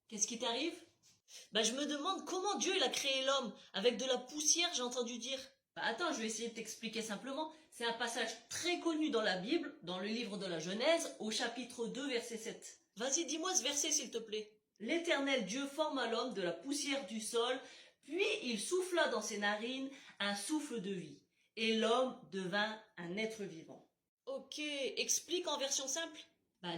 Qu'est-ce qui t'arrive? Je me demande comment Dieu il a créé l'homme. Avec de la poussière, j'ai entendu dire. Attends, je vais essayer de t'expliquer simplement. C'est un passage très connu dans la Bible, dans le livre de la Genèse, au chapitre 2, verset 7. Vas-y, dis-moi ce verset, s'il te plaît. L'Éternel Dieu forma l'homme de la poussière du sol, puis il souffla dans ses narines un souffle de vie. Et l'homme devint un être vivant. Ok, explique en version simple.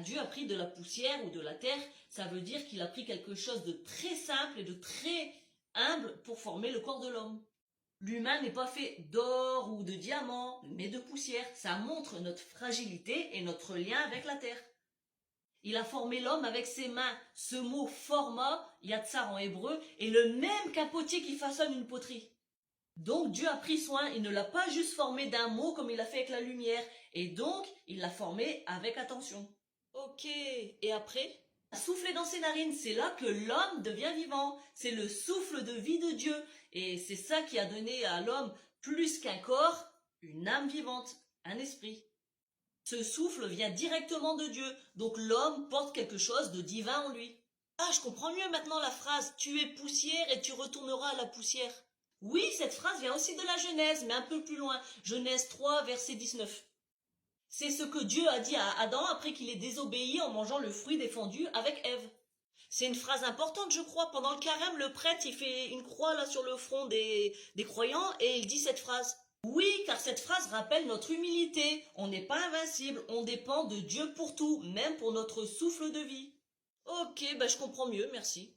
Dieu a pris de la poussière ou de la terre, ça veut dire qu'il a pris quelque chose de très simple et de très humble pour former le corps de l'homme. L'humain n'est pas fait d'or ou de diamants, mais de poussière. Ça montre notre fragilité et notre lien avec la terre. Il a formé l'homme avec ses mains. Ce mot forma, yatsar en hébreu, est le même qu'un potier qui façonne une poterie. Donc Dieu a pris soin, il ne l'a pas juste formé d'un mot comme il a fait avec la lumière, et donc il l'a formé avec attention. Ok, et après? Souffler dans ses narines, c'est là que l'homme devient vivant. C'est le souffle de vie de Dieu. Et c'est ça qui a donné à l'homme, plus qu'un corps, une âme vivante, un esprit. Ce souffle vient directement de Dieu, donc l'homme porte quelque chose de divin en lui. Ah, je comprends mieux maintenant la phrase « Tu es poussière et tu retourneras à la poussière ». Oui, cette phrase vient aussi de la Genèse, mais un peu plus loin. Genèse 3, verset 19. C'est ce que Dieu a dit à Adam après qu'il ait désobéi en mangeant le fruit défendu avec Ève. C'est une phrase importante, je crois. Pendant le carême, le prêtre, il fait une croix là sur le front des croyants et il dit cette phrase. Oui, car cette phrase rappelle notre humilité. On n'est pas invincible, on dépend de Dieu pour tout, même pour notre souffle de vie. Ok, je comprends mieux, merci.